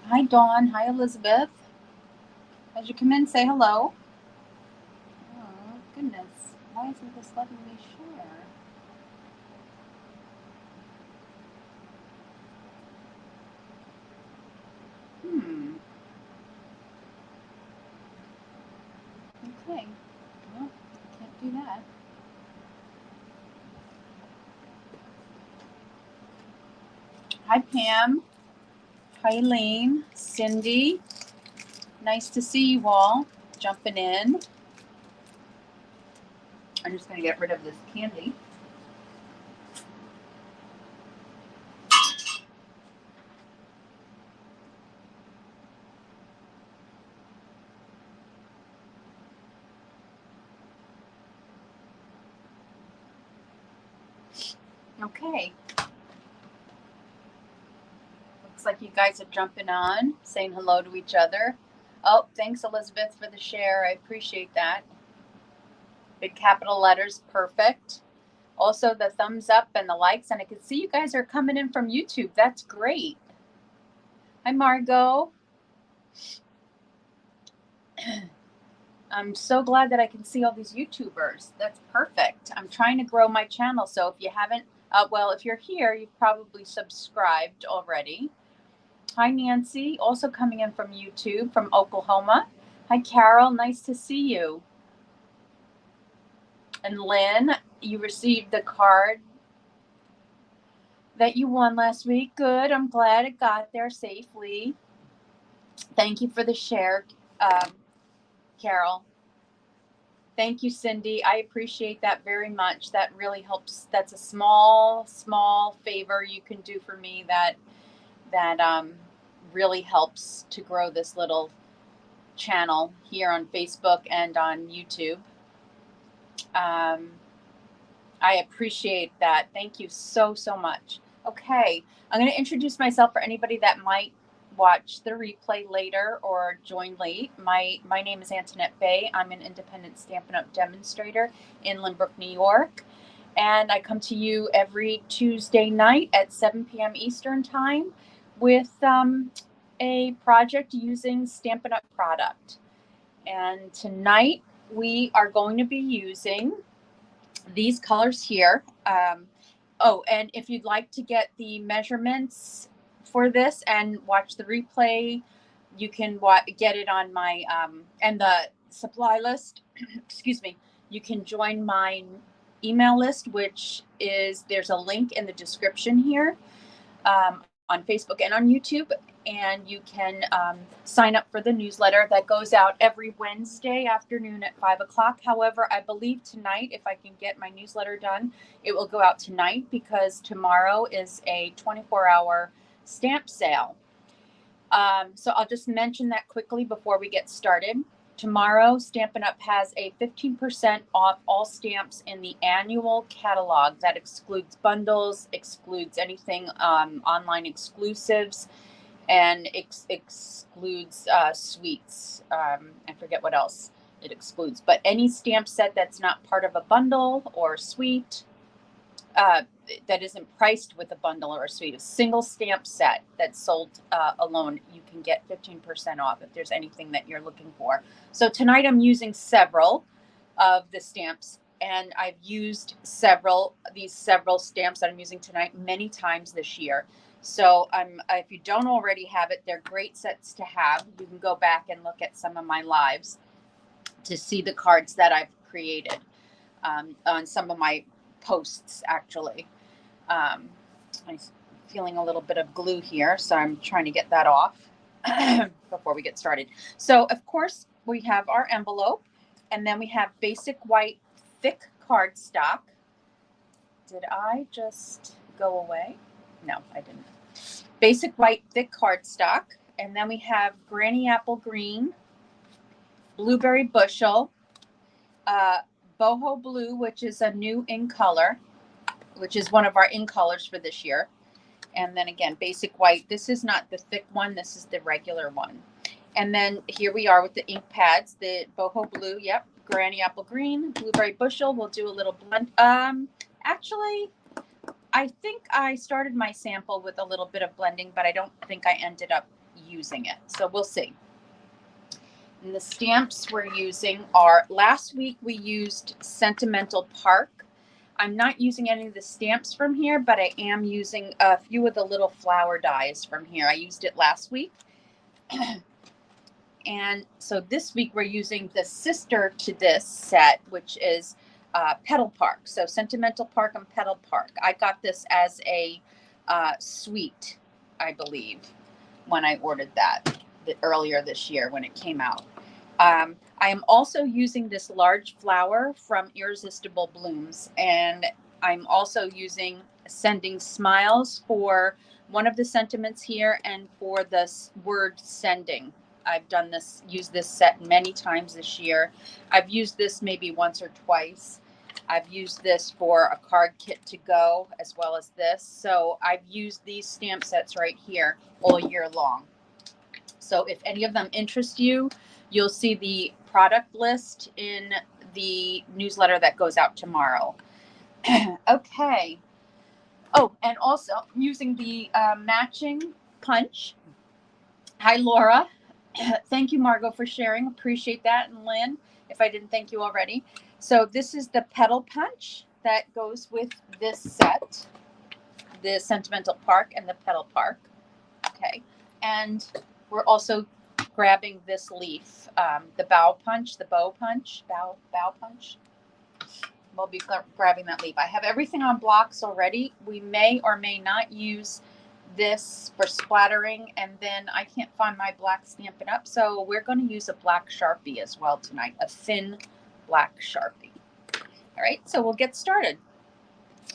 Hi, Dawn. Hi, Elizabeth. As you come in, say hello. Oh, goodness. Why isn't this letting me share? Okay. Well, can't do that. Hi, Pam. Hi, Elaine. Cindy. Nice to see you all jumping in. I'm just going to get rid of this candy. Okay. Looks like you guys are jumping on, saying hello to each other. Oh, thanks, Elizabeth, for the share. I appreciate that. Big capital letters, perfect. Also, the thumbs up and the likes, and I can see you guys are coming in from YouTube. That's great. Hi, Margot. I'm so glad that I can see all these YouTubers. That's perfect. I'm trying to grow my channel, so if you haven't, well, if you're here, you've probably subscribed already. Hi, Nancy, also coming in from YouTube, from Oklahoma. Hi, Carol, nice to see you. And Lynn, you received the card that you won last week. Good, I'm glad it got there safely. Thank you for the share, Carol. Thank you, Cindy. I appreciate that very much. That really helps. That's a small favor you can do for me that really helps to grow this little channel here on Facebook and on YouTube. I appreciate that. Thank you so much. Okay, I'm going to introduce myself for anybody that might watch the replay later or join late. My name is Antoinette Bay. I'm an independent Stampin' Up! Demonstrator in Lynbrook, New York. And I come to you every Tuesday night at 7 p.m. Eastern Time with a project using Stampin' Up! Product. And tonight we are going to be using these colors here. Oh, and if you'd like to get the measurements for this and watch the replay, you can get it on my and the supply list. Excuse me. You can join my email list, which is, there's a link in the description here on Facebook and on YouTube. And you can sign up for the newsletter that goes out every Wednesday afternoon at 5 o'clock. However, I believe tonight, if I can get my newsletter done, it will go out tonight because tomorrow is a 24-hour stamp sale. So I'll just mention that quickly before we get started. Tomorrow, Stampin' Up! Has a 15% off all stamps in the annual catalog. That excludes bundles, excludes anything online exclusives, and excludes suites. I forget what else it excludes, but any stamp set that's not part of a bundle or suite, that isn't priced with a bundle or a suite, a single stamp set that's sold alone, you can get 15% off if there's anything that you're looking for. So tonight I'm using several of the stamps, and I've used these several stamps that I'm using tonight many times this year. So if you don't already have it, they're great sets to have. You can go back and look at some of my lives to see the cards that I've created on some of my posts actually. I'm feeling a little bit of glue here, so I'm trying to get that off before we get started. So of course we have our envelope, and then we have basic white thick cardstock. Did I just go away? No, I didn't. Basic white thick cardstock, and then we have Granny Apple Green, Blueberry Bushel, Boho Blue, which is a new in color, which is one of our in colors for this year. And then again, basic white. This is not the thick one. This is the regular one. And then here we are with the ink pads, the Boho Blue. Yep. Granny Apple Green, Blueberry Bushel. We'll do a little blend. Actually, I think I started my sample with a little bit of blending, but I don't think I ended up using it. So we'll see. And the stamps we're using are, last week we used Sentimental Park. I'm not using any of the stamps from here, but I am using a few of the little flower dies from here. I used it last week. And so this week we're using the sister to this set, which is Petal Park. So Sentimental Park and Petal Park. I got this as a suite, I believe, when I ordered that earlier this year when it came out. I am also using this large flower from Irresistible Blooms, and I'm also using Sending Smiles for one of the sentiments here and for the word sending. I've done this, used this set many times this year. I've used this maybe once or twice. I've used this for a card kit to go as well as this. So I've used these stamp sets right here all year long. So if any of them interest you, you'll see the product list in the newsletter that goes out tomorrow. Okay. Oh, and also I'm using the matching punch. Hi, Laura. Thank you, Margot, for sharing. Appreciate that. And Lynn, if I didn't thank you already. So this is the Petal Punch that goes with this set, the Sentimental Park and the Petal Park. Okay. And we're also grabbing this leaf, the bow punch. We'll be grabbing that leaf. I have everything on blocks already. We may or may not use this for splattering, and then I can't find my black Stampin' Up, so we're going to use a black Sharpie as well tonight, a thin black Sharpie. All right, so we'll get started.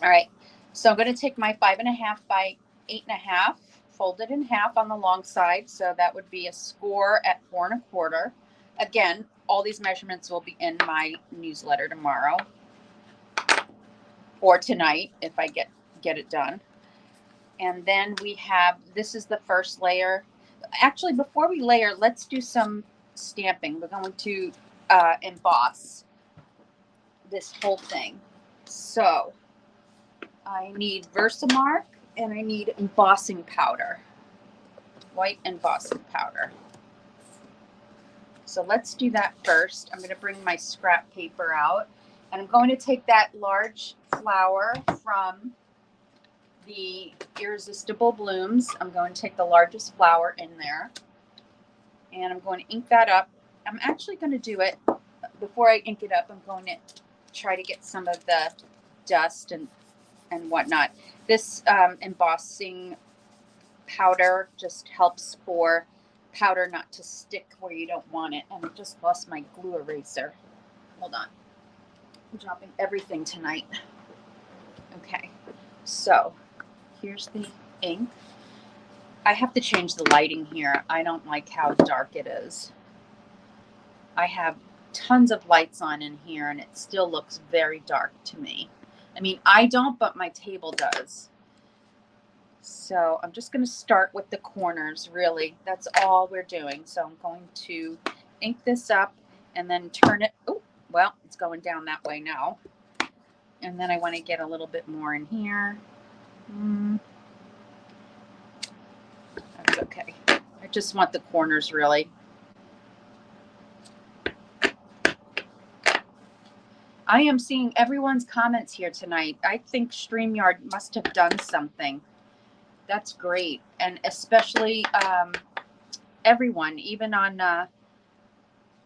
All right, so I'm going to take my 5.5 by 8.5, fold it in half on the long side, so that would be a score at 4 1/4. Again, all these measurements will be in my newsletter tomorrow or tonight if I get it done. And then we have, this is the first layer. Actually, before we layer, let's do some stamping. We're going to emboss this whole thing. So I need Versamark and I need embossing powder, white embossing powder. So let's do that first. I'm going to bring my scrap paper out, and I'm going to take that large flower from the Irresistible Blooms. I'm going to take the largest flower in there, and I'm going to ink that up. I'm actually going to do it before I ink it up. I'm going to try to get some of the dust and whatnot. This embossing powder just helps for powder not to stick where you don't want it. And I just lost my glue eraser. Hold on. I'm dropping everything tonight. Okay, so here's the ink. I have to change the lighting here. I don't like how dark it is. I have tons of lights on in here and it still looks very dark to me. I mean, I don't, but my table does. So I'm just going to start with the corners, really. That's all we're doing. So I'm going to ink this up and then turn it. Oh, well, it's going down that way now. And then I want to get a little bit more in here. That's okay. I just want the corners, really. I am seeing everyone's comments here tonight. I think StreamYard must have done something. That's great. And especially everyone, even on,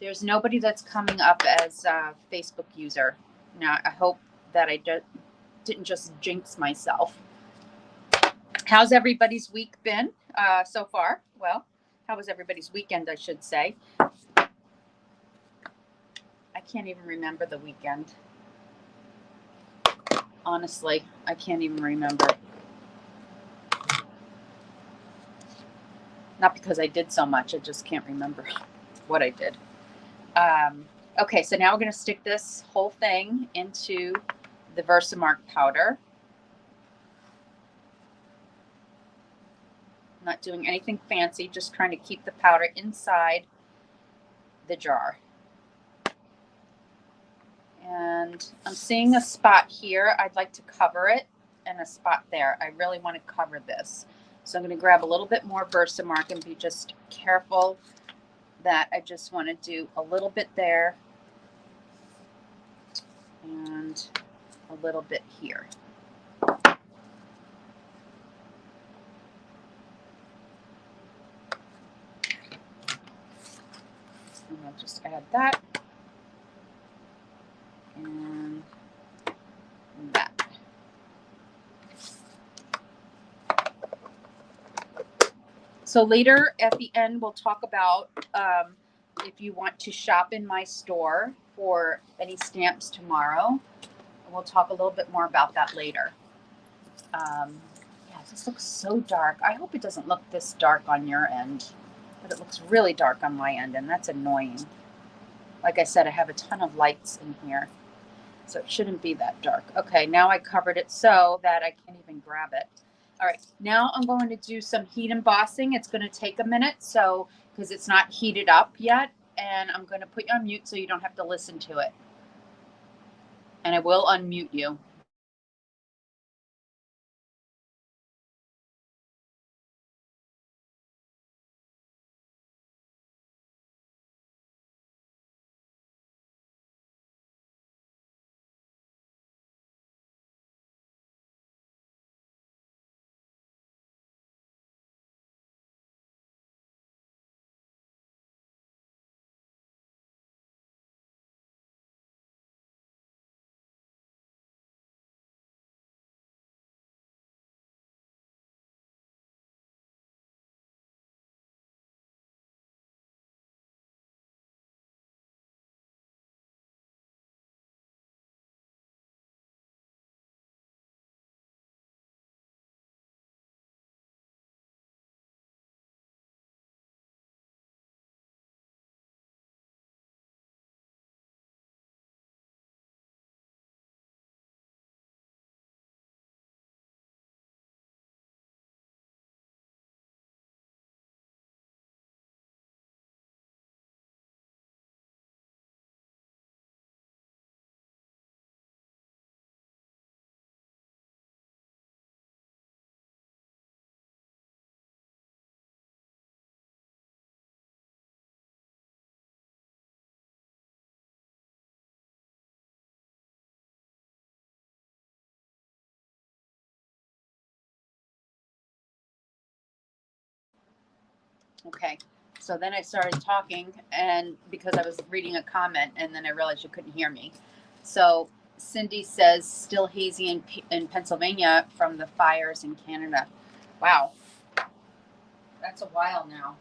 there's nobody that's coming up as a Facebook user. Now, I hope that I didn't just jinx myself. How's everybody's week been so far? Well, how was everybody's weekend, I should say. I can't even remember the weekend. Honestly, I can't even remember. Not because I did so much, I just can't remember what I did. Okay, so now we're going to stick this whole thing into the Versamark powder. I'm not doing anything fancy, just trying to keep the powder inside the jar. And I'm seeing a spot here. I'd like to cover it, and a spot there. I really want to cover this. So I'm going to grab a little bit more Versamark and be just careful that I just want to do a little bit there and a little bit here. And I'll just add that and that. So later at the end, we'll talk about if you want to shop in my store for any stamps tomorrow. We'll talk a little bit more about that later. Yeah, this looks so dark. I hope it doesn't look this dark on your end, but it looks really dark on my end, and that's annoying. Like I said, I have a ton of lights in here, so it shouldn't be that dark. Okay, now I covered it so that I can't even grab it. All right, now I'm going to do some heat embossing. It's going to take a minute, so because it's not heated up yet, and I'm going to put you on mute so you don't have to listen to it. And I will unmute you. Okay, so then I started talking, and because I was reading a comment, and then I realized you couldn't hear me. So Cindy says, still hazy in Pennsylvania from the fires in Canada. Wow, that's a while now.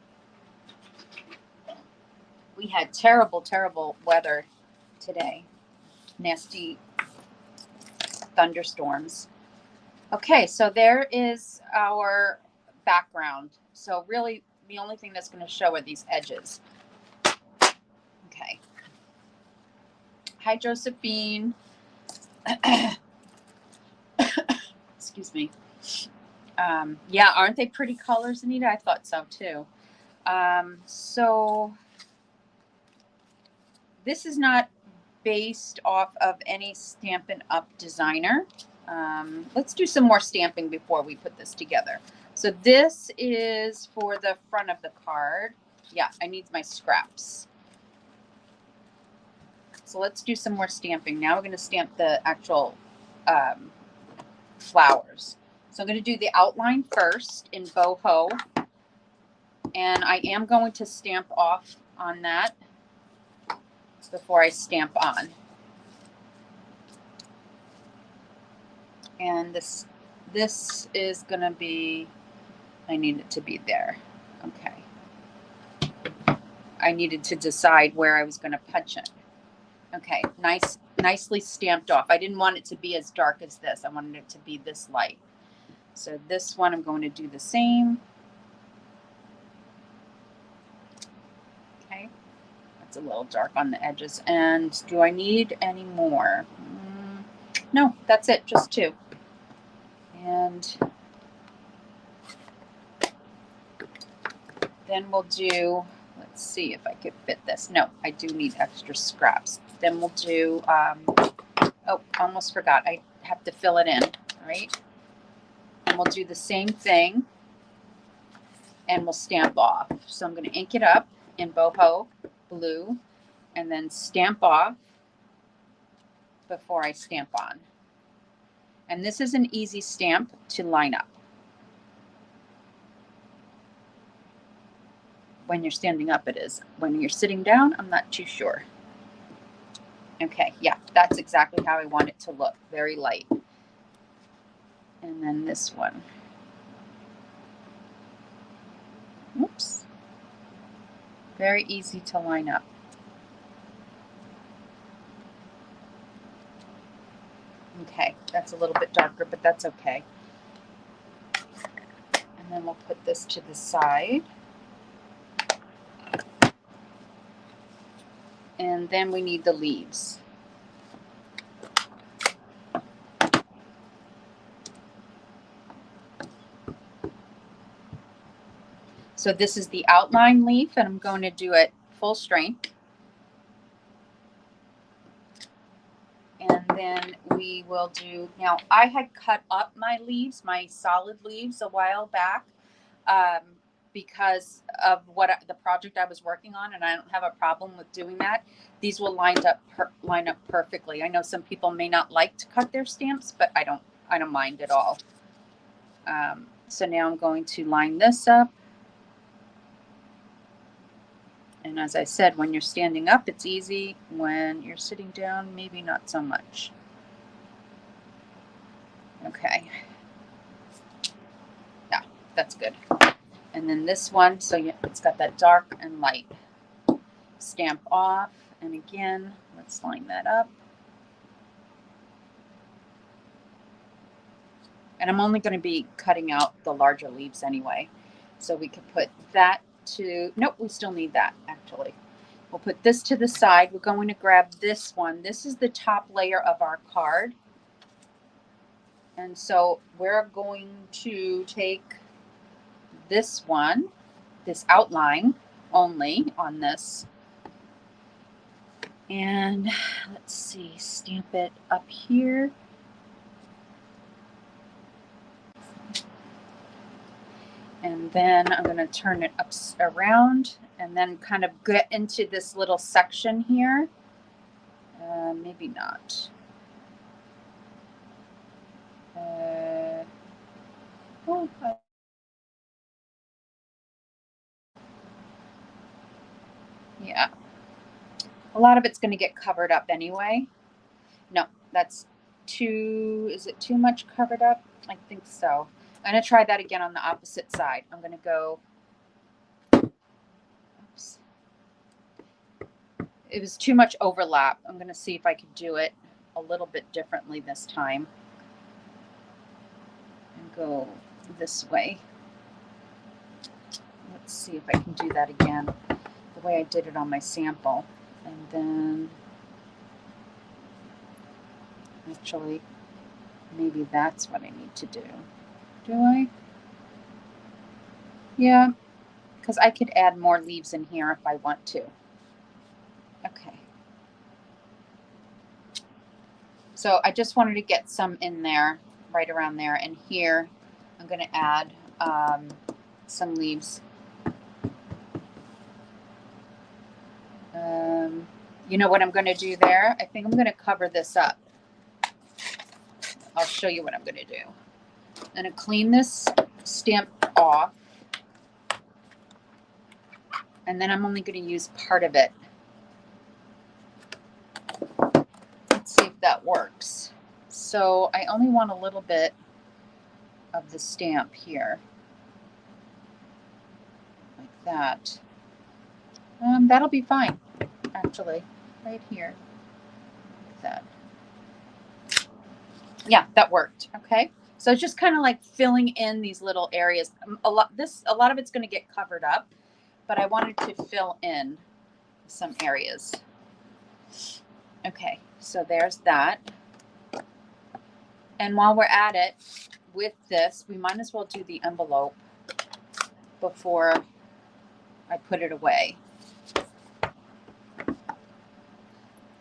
We had terrible, terrible weather today. Nasty thunderstorms. Okay, so there is our background. So really, the only thing that's going to show are these edges. Okay. Hi, Josephine. Excuse me. Yeah, aren't they pretty colors, Anita? I thought so too. So this is not based off of any Stampin' Up! Designer. Let's do some more stamping before we put this together. So this is for the front of the card. Yeah, I need my scraps. So let's do some more stamping. Now we're going to stamp the actual flowers. So I'm going to do the outline first in boho. And I am going to stamp off on that before I stamp on. And this is going to be, I need it to be there. Okay. I needed to decide where I was going to punch it. Okay, nicely stamped off. I didn't want it to be as dark as this. I wanted it to be this light. So this one I'm going to do the same. Okay, that's a little dark on the edges. And do I need any more? No, that's it, just two. And then we'll do, let's see if I could fit this. No, I do need extra scraps. Then we'll do, oh, almost forgot. I have to fill it in, right? And we'll do the same thing and we'll stamp off. So I'm going to ink it up in boho blue and then stamp off before I stamp on. And this is an easy stamp to line up. When you're standing up, it is. When you're sitting down, I'm not too sure. Okay, yeah, that's exactly how I want it to look. Very light. And then this one. Oops. Very easy to line up. Okay, that's a little bit darker, but that's okay. And then we'll put this to the side. And then we need the leaves. So this is the outline leaf, and I'm going to do it full strength. And then we will do, now I had cut up my leaves, my solid leaves a while back because of the project I was working on, and I don't have a problem with doing that. These will line up perfectly. I know some people may not like to cut their stamps, but I don't mind at all. So now I'm going to line this up. And as I said, when you're standing up, it's easy. When you're sitting down, maybe not so much. Okay. Yeah, that's good. And then this one, so it's got that dark and light. Stamp off. And again, let's line that up. And I'm only going to be cutting out the larger leaves anyway. So we could put that to, nope, we still need that actually. We'll put this to the side. We're going to grab this one. This is the top layer of our card. And so we're going to take this one, this outline only on this. And let's see, stamp it up here. And then I'm going to turn it up around and then kind of get into this little section here. Maybe not. Yeah. A lot of it's going to get covered up anyway. No, that's too, is it too much covered up? I think so. I'm going to try that again on the opposite side. I'm going to go, oops. It was too much overlap. I'm going to see if I could do it a little bit differently this time. And go this way. Let's see if I can do that again, the way I did it on my sample. And then, actually, maybe that's what I need to do. Do I? Yeah, because I could add more leaves in here if I want to. Okay. So I just wanted to get some in there, right around there. And here, I'm going to add some leaves. You know what I'm going to do there? I think I'm going to cover this up. I'll show you what I'm going to do. I'm going to clean this stamp off. And then I'm only going to use part of it. Let's see if that works. So I only want a little bit of the stamp here, like that. That'll be fine, actually, right here, like that. Yeah, that worked. Okay, so it's just kind of like filling in these little areas. A lot of it's going to get covered up, but I wanted to fill in some areas. Okay, so there's that. And while we're at it with this, we might as well do the envelope before I put it away.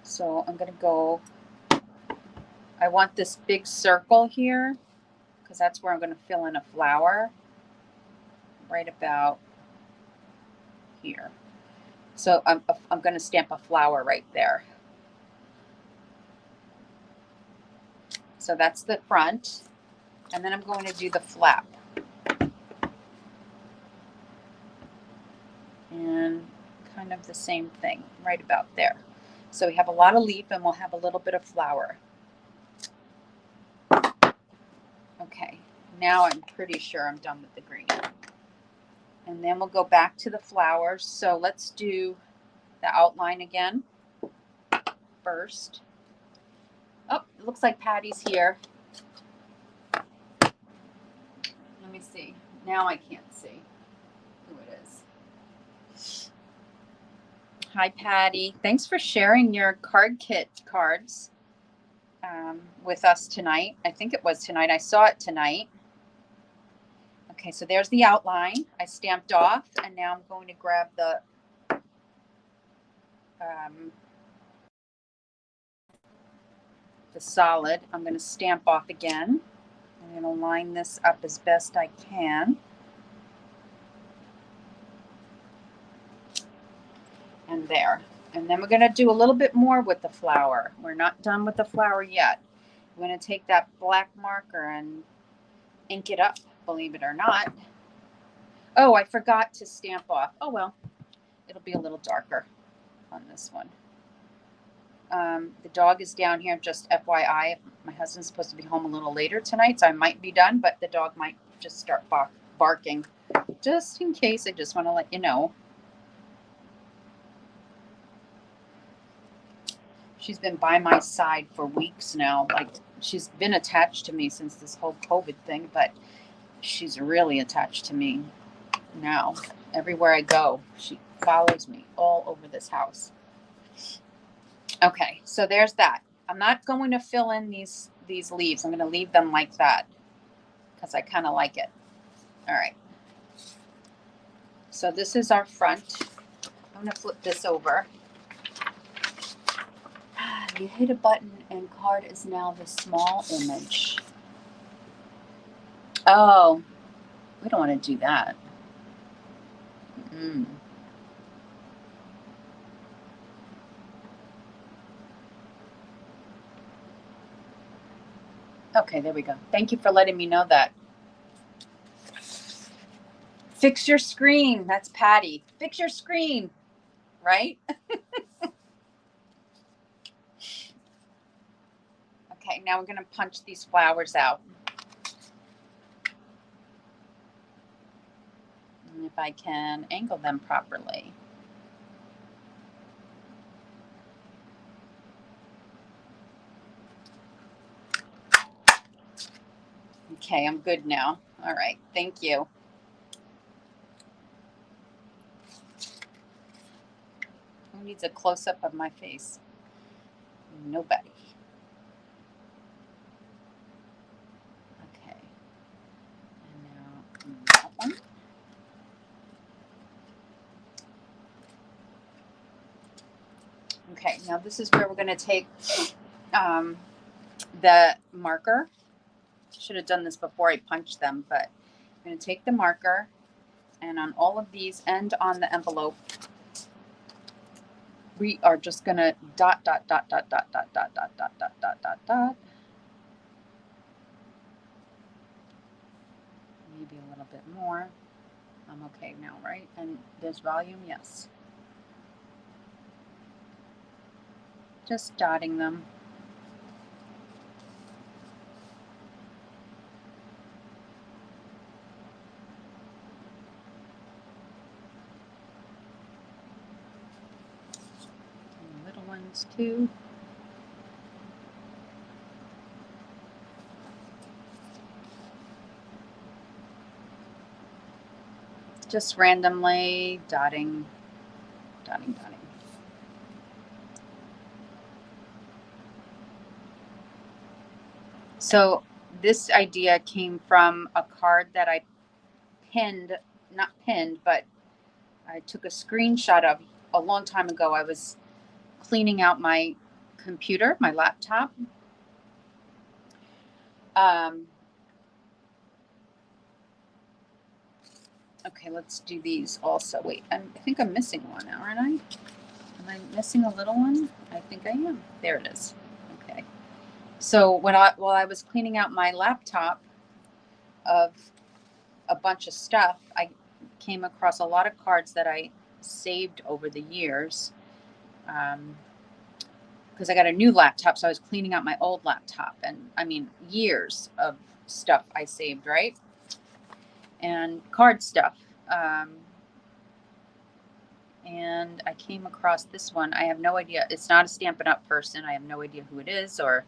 So I'm going to go, I want this big circle here because that's where I'm going to fill in a flower right about here. So I'm going to stamp a flower right there. So that's the front. And then I'm going to do the flap. And kind of the same thing right about there. So we have a lot of leaf and we'll have a little bit of flower. Okay, now I'm pretty sure I'm done with the green. And then we'll go back to the flowers. So let's do the outline again first. Oh, it looks like Patty's here. Let me see. Now I can't see who it is. Hi, Patty. Thanks for sharing your card kit cards with us tonight. I think it was tonight. I saw it tonight. Okay, so there's the outline I stamped off, and now I'm going to grab the solid. I'm going to stamp off again. I'm going to line this up as best I can. And there. And then we're going to do a little bit more with the flower. We're not done with the flower yet. I'm going to take that black marker and ink it up, believe it or not. Oh, I forgot to stamp off. Oh, well, it'll be a little darker on this one. The dog is down here, just FYI. My husband's supposed to be home a little later tonight, so I might be done, but the dog might just start barking. Just in case, I just want to let you know. She's been by my side for weeks now. Like, she's been attached to me since this whole COVID thing, but she's really attached to me now. Everywhere I go, she follows me all over this house. Okay, so there's that. I'm not going to fill in these leaves. I'm going to leave them like that because I kind of like it. All right. So this is our front. I'm going to flip this over. You hit a button and card is now the small image. Oh, we don't want to do that. Okay, there we go. Thank you for letting me know that. Fix your screen. That's Patty. Fix your screen, right? Okay, now we're going to punch these flowers out. And if I can angle them properly. Okay, I'm good now. All right, thank you. Who needs a close-up of my face? Nobody. Okay. And now that one. Okay, now this is where we're going to take the marker. Should have done this before I punched them, but I'm going to take the marker and on all of these and on the envelope, we are just going to dot, dot, dot, dot, dot, dot, dot, dot, dot, dot, dot, dot, dot. Maybe a little bit more. I'm okay now, right? And there's volume, yes. Just dotting them. these two. Just randomly dotting. So this idea came from a card that I not pinned, but I took a screenshot of a long time ago. I was cleaning out my computer, my laptop. Okay, let's do these also. Wait, I think I'm missing one now, aren't I? Am I missing a little one? I think I am. There it is. Okay. So while I was cleaning out my laptop of a bunch of stuff, I came across a lot of cards that I saved over the years. Because I got a new laptop, so I was cleaning out my old laptop. And I mean, years of stuff I saved, right? And card stuff. And I came across this one. I have no idea. It's not a Stampin' Up! Person. I have no idea who it is or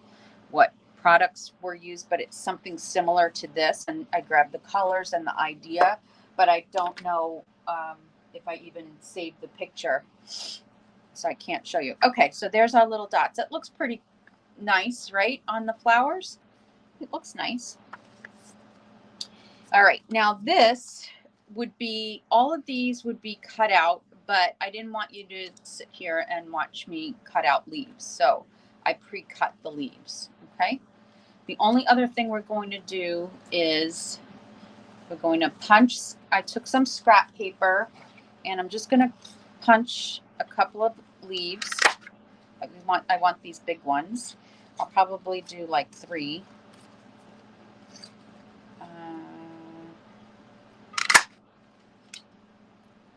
what products were used, but it's something similar to this. And I grabbed the colors and the idea, but I don't know if I even saved the picture. So I can't show you. Okay, so there's our little dots. It looks pretty nice, right, on the flowers? It looks nice. All right, now this would be, all of these would be cut out, but I didn't want you to sit here and watch me cut out leaves. So I pre-cut the leaves, okay? The only other thing we're going to do is we're going to punch. I took some scrap paper and I'm just going to punch a couple of leaves. I want these big ones. I'll probably do like 3.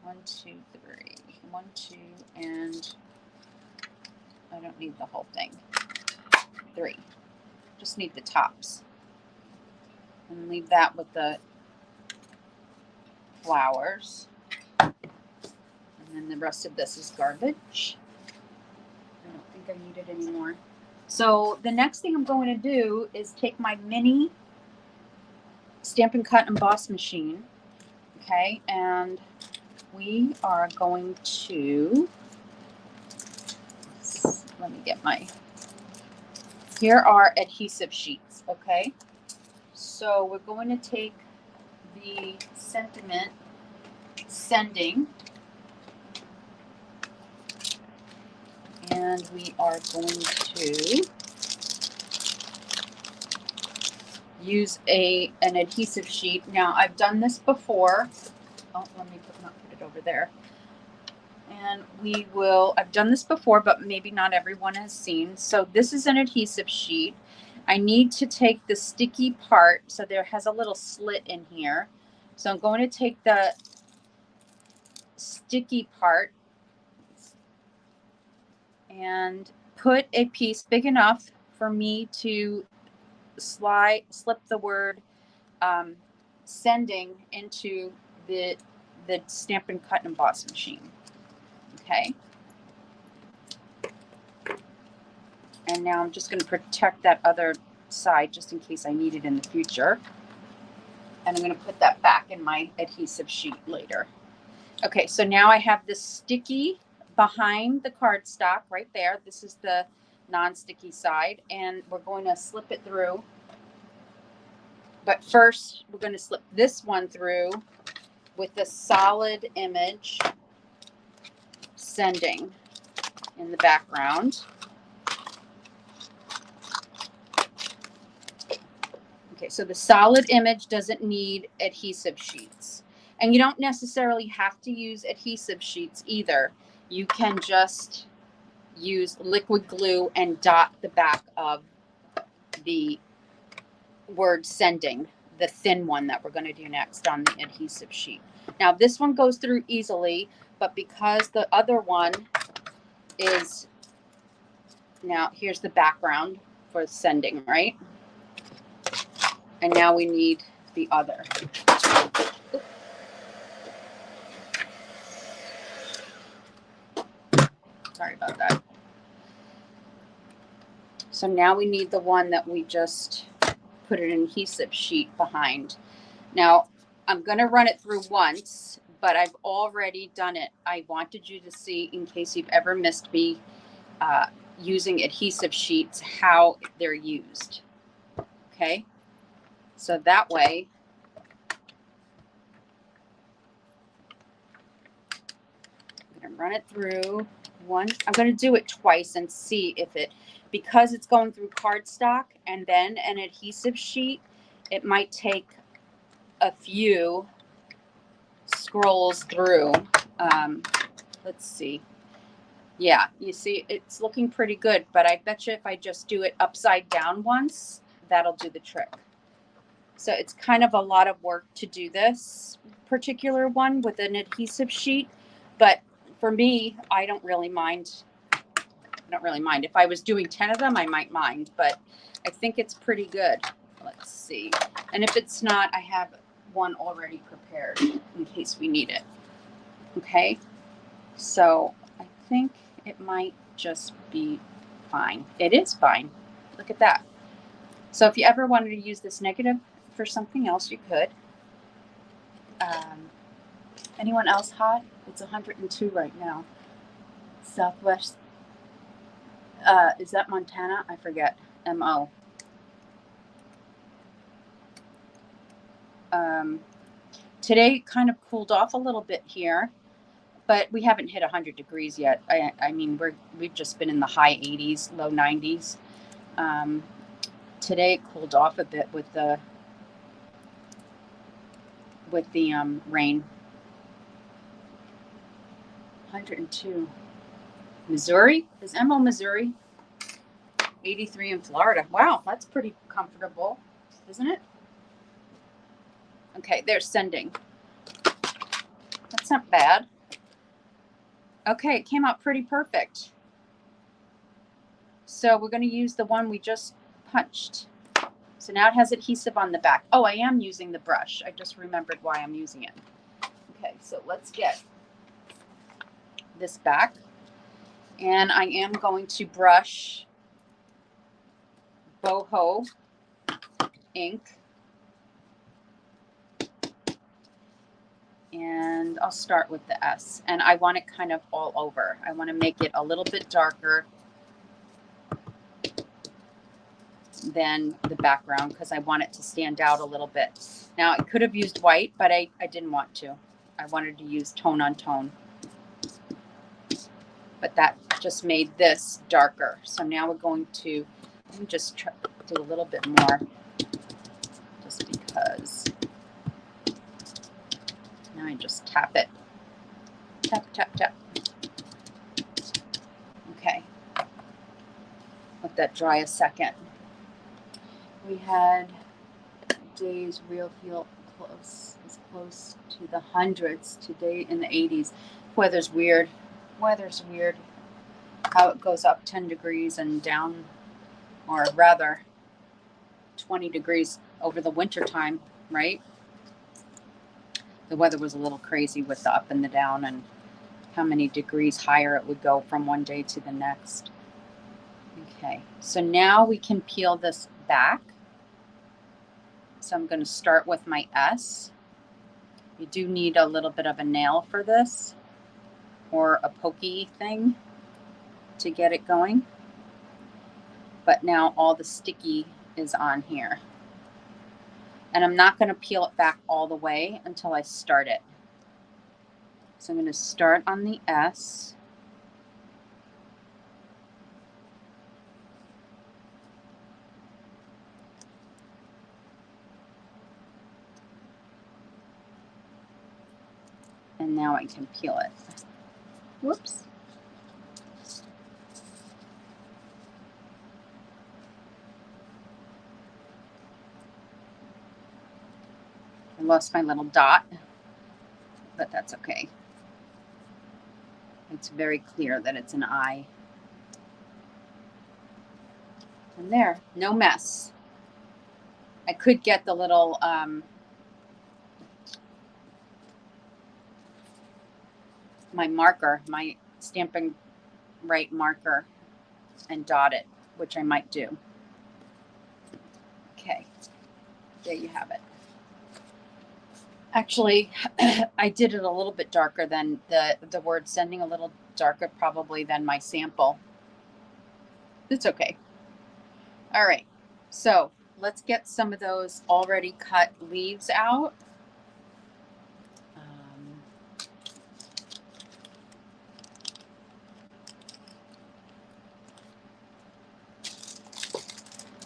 1, 2, 3. 1, 2, and I don't need the whole thing. 3. Just need the tops. And leave that with the flowers. And then the rest of this is garbage. I don't think I need it anymore. So the next thing I'm going to do is take my mini Stampin' Cut Emboss machine. Okay, and we are going to, let me get my, here are adhesive sheets, okay? So we're going to take the sentiment sending, and we are going to use an adhesive sheet. Now I've done this before. Oh, let me not put it over there. And I've done this before, but maybe not everyone has seen. So this is an adhesive sheet. I need to take the sticky part. So there has a little slit in here. So I'm going to take the sticky part and put a piece big enough for me to slip the word sending into the Stampin' Cut and Emboss machine. Okay. And now I'm just going to protect that other side just in case I need it in the future. And I'm going to put that back in my adhesive sheet later. Okay, so now I have this sticky behind the cardstock right there. This is the non-sticky side, and we're going to slip it through. But first, we're going to slip this one through with the solid image sending in the background. Okay, so the solid image doesn't need adhesive sheets. And you don't necessarily have to use adhesive sheets either. You can just use liquid glue and dot the back of the word sending, the thin one that we're going to do next on the adhesive sheet. Now this one goes through easily, but because the other one is, now here's the background for sending, right? And now we need the other. Sorry about that. So now we need the one that we just put an adhesive sheet behind. Now, I'm going to run it through once, but I've already done it. I wanted you to see, in case you've ever missed me using adhesive sheets, how they're used. Okay? So that way, I'm going to run it through once. I'm going to do it twice and see if it, because it's going through cardstock and then an adhesive sheet, it might take a few scrolls through. Let's see. Yeah, you see, it's looking pretty good, but I bet you if I just do it upside down once, that'll do the trick. So it's kind of a lot of work to do this particular one with an adhesive sheet, but for me, I don't really mind. I don't really mind. If I was doing 10 of them, I might mind, but I think it's pretty good. Let's see. And if it's not, I have one already prepared in case we need it. Okay, so I think it might just be fine. It is fine. Look at that. So if you ever wanted to use this negative for something else, you could. Anyone else hot? It's 102 right now. Southwest. Is that Montana? I forget. MO. Today kind of cooled off a little bit here, but we haven't hit 100 degrees yet. I mean, we've just been in the high 80s, low 90s. Today it cooled off a bit with the rain. 102. Missouri? Is MO Missouri? 83 in Florida. Wow, that's pretty comfortable, isn't it? Okay, they're sending. That's not bad. Okay, it came out pretty perfect. So we're going to use the one we just punched. So now it has adhesive on the back. Oh, I am using the brush. I just remembered why I'm using it. Okay, so let's get this back. And I am going to brush boho ink. And I'll start with the S. And I want it kind of all over. I want to make it a little bit darker than the background because I want it to stand out a little bit. Now, I could have used white, but I didn't want to. I wanted to use tone on tone. But that just made this darker. So now we're going to, let me just try, do a little bit more just because. Now I just tap it. Tap, tap, tap. Okay. Let that dry a second. We had days real feel close, as close to the hundreds today in the 80s. Weather's weird. Weather's weird. How it goes up 10 degrees and down, or rather 20 degrees over the winter time, right? The weather was a little crazy with the up and the down and how many degrees higher it would go from one day to the next. Okay, so now we can peel this back. So I'm going to start with my S. You do need a little bit of a nail for this or a pokey thing to get it going. But now all the sticky is on here. And I'm not going to peel it back all the way until I start it. So I'm going to start on the S. And now I can peel it. Whoops. I lost my little dot, but that's okay. It's very clear that it's an I. And there, no mess. I could get the little my marker, my Stampin' Right marker, and dot it, which I might do. Okay, there you have it. Actually, I did it a little bit darker than the word sending, a little darker probably than my sample. It's okay. All right, so let's get some of those already cut leaves out.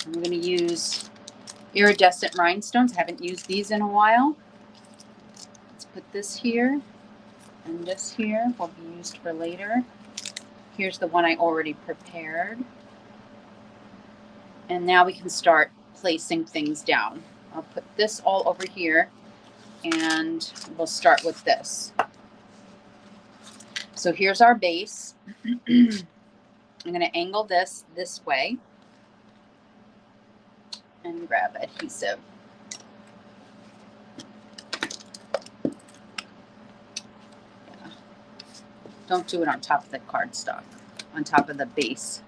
I'm going to use iridescent rhinestones. I haven't used these in a while. Let's put this here, and this here will be used for later. Here's the one I already prepared. And now we can start placing things down. I'll put this all over here, and we'll start with this. So here's our base. I'm going to angle this way and grab adhesive. Yeah. Don't do it on top of the cardstock, on top of the base.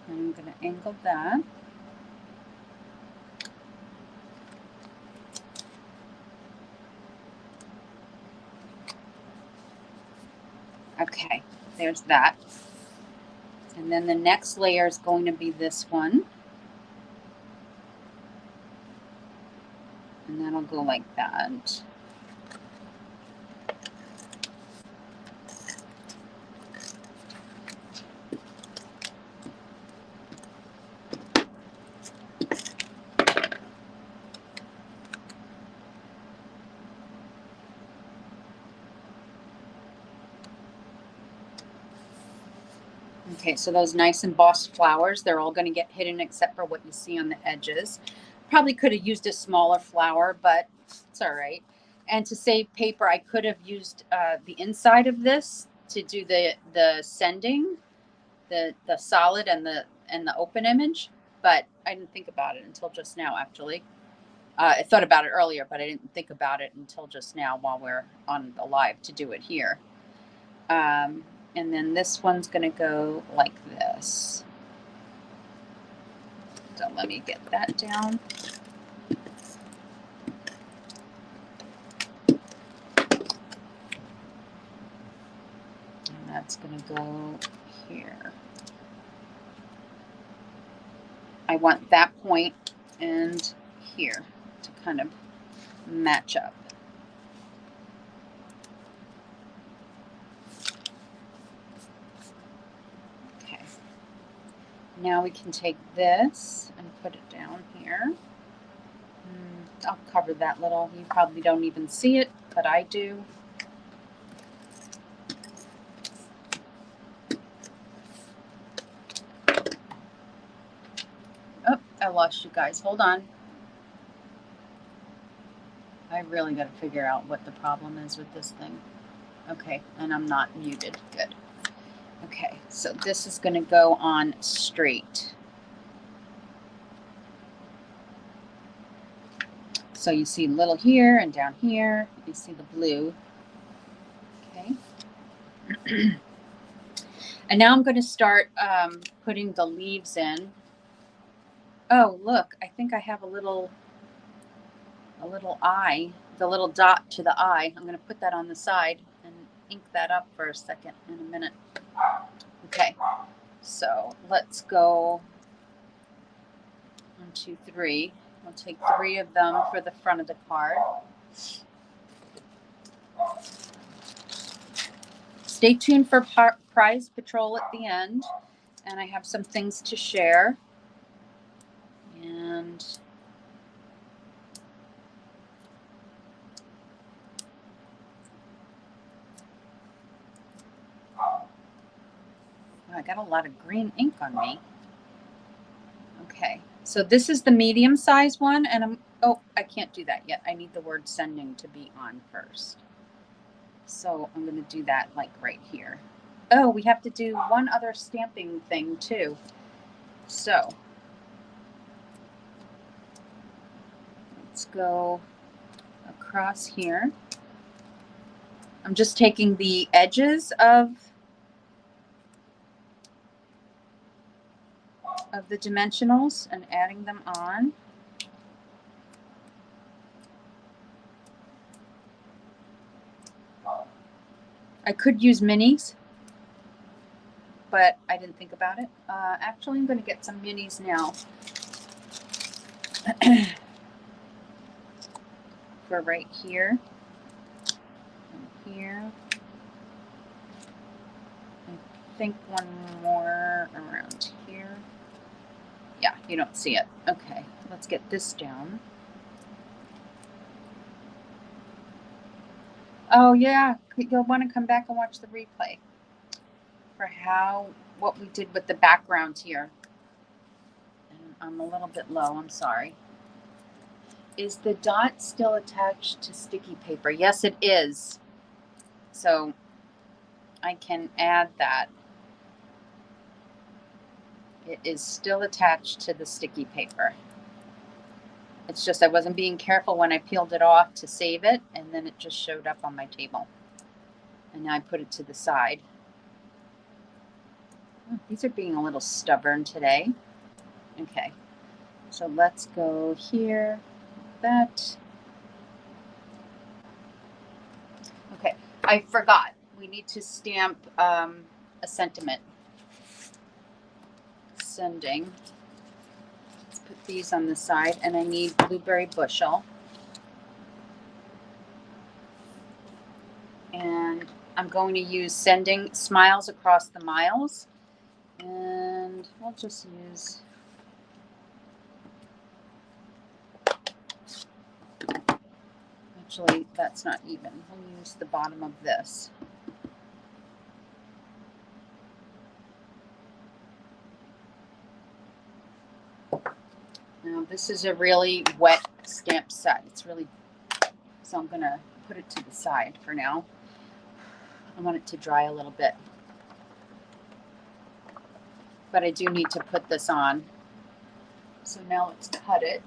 I'm going to angle that. Okay, there's that. And then the next layer is going to be this one. And that'll go like that. Okay, so those nice embossed flowers, they're all going to get hidden except for what you see on the edges. Probably could have used a smaller flower, but it's all right. And to save paper, I could have used the inside of this to do the sending, the solid and the open image, but I didn't think about it until just now, actually. I thought about it earlier, but I didn't think about it until just now while we're on the live to do it here. And then this one's going to go like this. So let me get that down. And that's going to go here. I want that point and here to kind of match up. Okay. Now we can take this and put it down here. I'll cover that little. You probably don't even see it, but I do. Oh, I lost you guys. Hold on. I really got to figure out what the problem is with this thing. Okay, and I'm not muted. Good. Okay, so this is going to go on straight. So you see little here and down here. You see the blue. Okay. And now I'm going to start putting the leaves in. Oh, look, I think I have a little eye, the little dot to the eye. I'm going to put that on the side and ink that up for a second in a minute. Okay, so let's go 1, 2, 3. We'll take 3 of them for the front of the card. Stay tuned for prize patrol at the end, and I have some things to share. And I got a lot of green ink on me. Okay, so this is the medium size one, and I can't do that yet. I need the word sending to be on first. So I'm going to do that like right here. Oh, we have to do one other stamping thing too. So let's go across here. I'm just taking the edges of the dimensionals and adding them on. I could use minis, but I didn't think about it. Actually, I'm going to get some minis now for right here and here. I think one more around here. Yeah, you don't see it. Okay, let's get this down. Oh yeah, you'll want to come back and watch the replay for what we did with the background here. And I'm a little bit low, I'm sorry. Is the dot still attached to sticky paper? Yes, it is. So I can add that. It is still attached to the sticky paper. It's just I wasn't being careful when I peeled it off to save it, and then it just showed up on my table. And now I put it to the side. Oh, these are being a little stubborn today. Okay, so let's go here, that. Okay, I forgot. We need to stamp a sentiment. Sending. Let's put these on the side, and I need blueberry bushel. And I'm going to use sending smiles across the miles. And we'll just use actually that's not even. We'll use the bottom of this. Now this is a really wet stamp set. It's really, so I'm gonna put it to the side for now. I want it to dry a little bit. But I do need to put this on. So now let's cut it.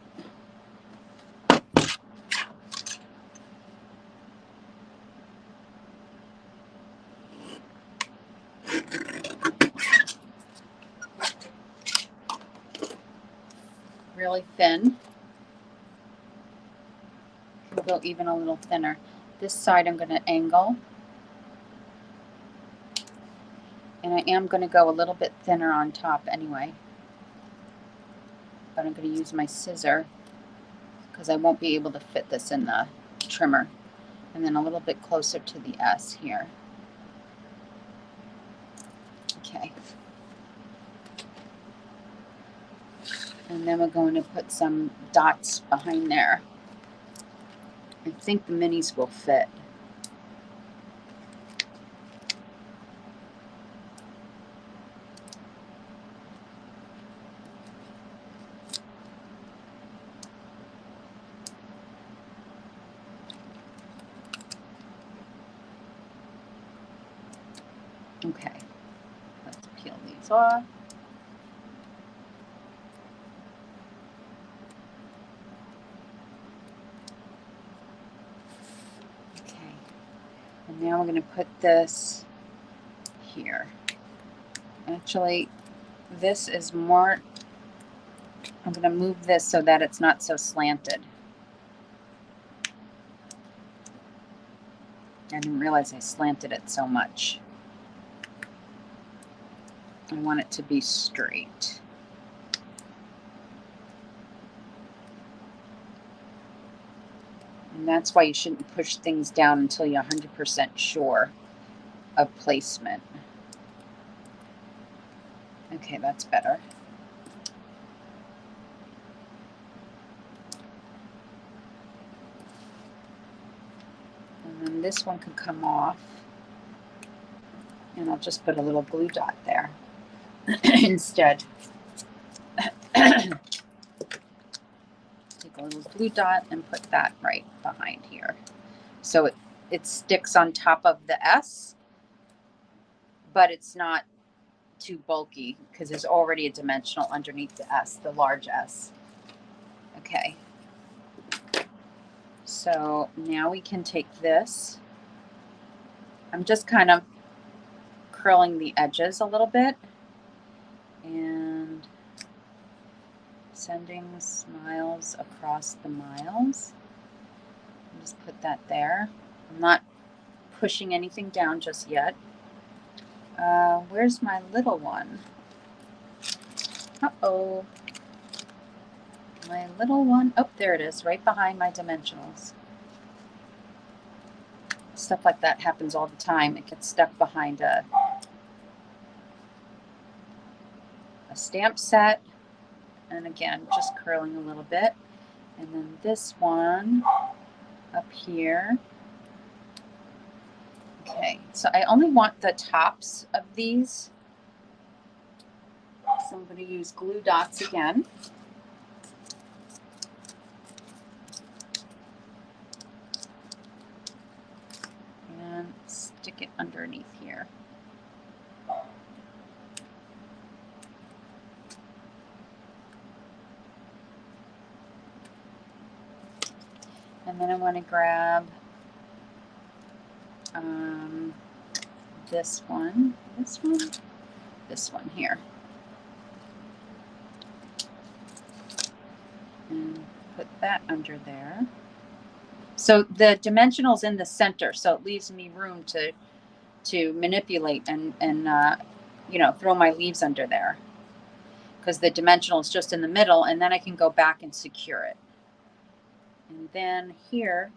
Really thin. We'll go even a little thinner. This side I'm going to angle. And I am going to go a little bit thinner on top anyway. But I'm going to use my scissor because I won't be able to fit this in the trimmer. And then a little bit closer to the S here. Okay. And then we're going to put some dots behind there. I think the minis will fit. Okay, let's peel these off. Okay, and now we're going to put this here. Actually, this is more, I'm going to move this so that it's not so slanted. I didn't realize I slanted it so much. I want it to be straight. And that's why you shouldn't push things down until you're 100% sure of placement. Okay, that's better. And then this one could come off. And I'll just put a little glue dot there instead. Take a little glue dot and put that right behind here. So it sticks on top of the S, but it's not too bulky because there's already a dimensional underneath the S, the large S. Okay. So now we can take this. I'm just kind of curling the edges a little bit and sending smiles across the miles. Just put that there. I'm not pushing anything down just yet. Where's my little one? Uh-oh. My little one. Oh, there it is, right behind my dimensionals. Stuff like that happens all the time. It gets stuck behind a stamp set. And again, just curling a little bit. And then this one up here. Okay, so I only want the tops of these. So I'm going to use glue dots again. And stick it underneath here. And then I want to grab this one here. And put that under there. So the dimensional's in the center, so it leaves me room to manipulate and you know, throw my leaves under there. Because the dimensional is just in the middle, and then I can go back and secure it. And then here,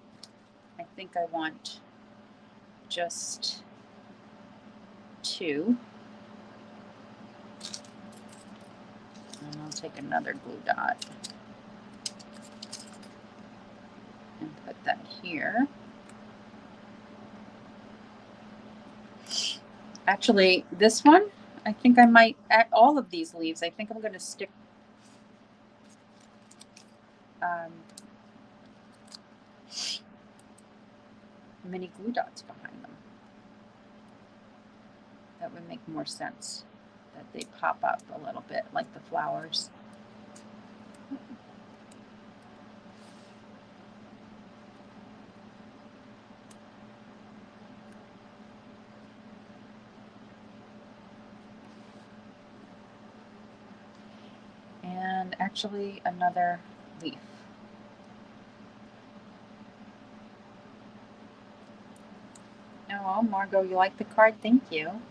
I think I want just 2. And I'll take another glue dot and put that here. Actually, this one, I think I might, at all of these leaves, I think I'm going to stick mini glue dots behind them. That would make more sense, that they pop up a little bit like the flowers. And actually another leaf. Oh, Margot, you like the card? Thank you.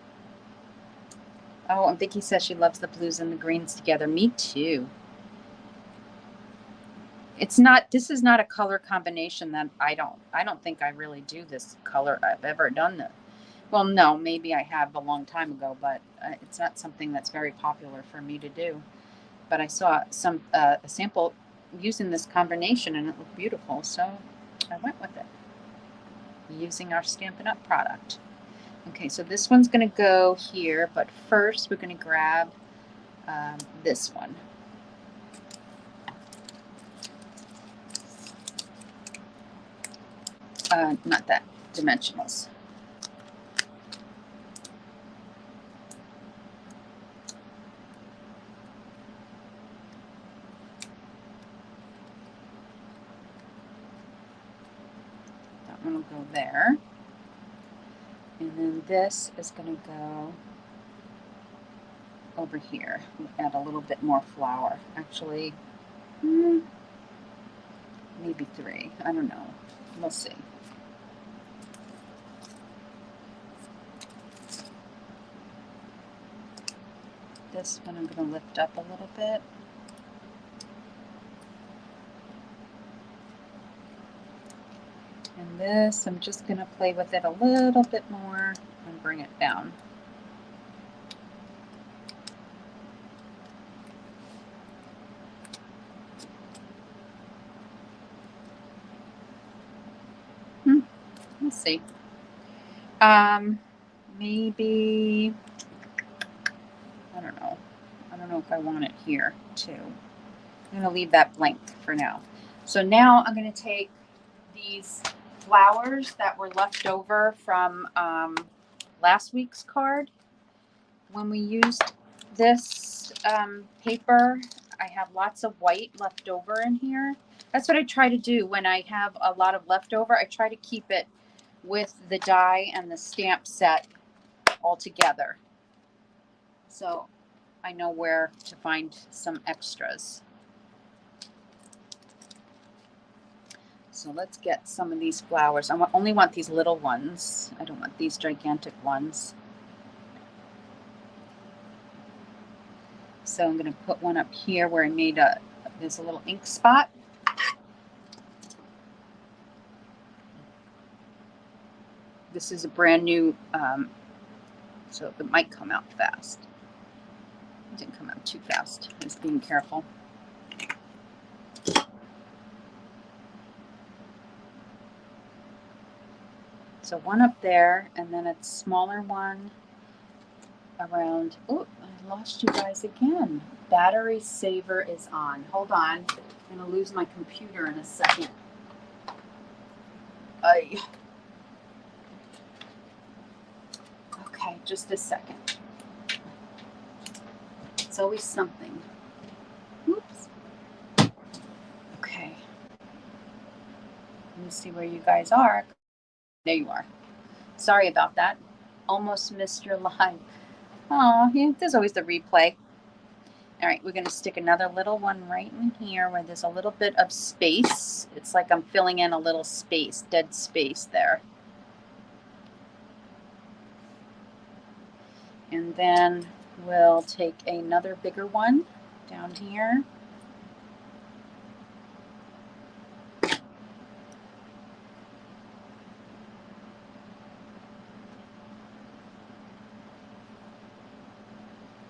Oh, and Vicky says she loves the blues and the greens together. Me too. It's not, this is not a color combination that I don't think I really do this color. I've ever done that. Well, no, maybe I have a long time ago, but it's not something that's very popular for me to do. But I saw a sample using this combination and it looked beautiful, so I went with it using our Stampin' Up! Product. Okay, so this one's going to go here, but first we're going to grab this one. Not that, dimensionals. That one will go there. And then this is going to go over here. We'll add a little bit more flower. Actually, maybe 3. I don't know. We'll see. This one I'm going to lift up a little bit. And this, I'm just going to play with it a little bit more and bring it down. Let's see. Maybe, I don't know. I don't know if I want it here too. I'm going to leave that blank for now. So now I'm going to take these flowers that were left over from last week's card. when we used this paper, I have lots of white left over in here. That's what I try to do when I have a lot of leftover. I try to keep it with the die and the stamp set all together, so I know where to find some extras. So let's get some of these flowers. I only want these little ones. I don't want these gigantic ones. So I'm going to put one up here where I made there's a little ink spot. This is a brand new, so it might come out fast. It didn't come out too fast. I was being careful. So one up there, and then a smaller one around. Oh, I lost you guys again. Battery saver is on. Hold on. I'm going to lose my computer in a second. Okay, just a second. It's always something. Oops. Okay. Let me see where you guys are. There you are. Sorry about that. Almost missed your live. Oh, yeah, there's always the replay. All right, we're going to stick another little one right in here where there's a little bit of space. It's like I'm filling in a little space, dead space there. And then we'll take another bigger one down here.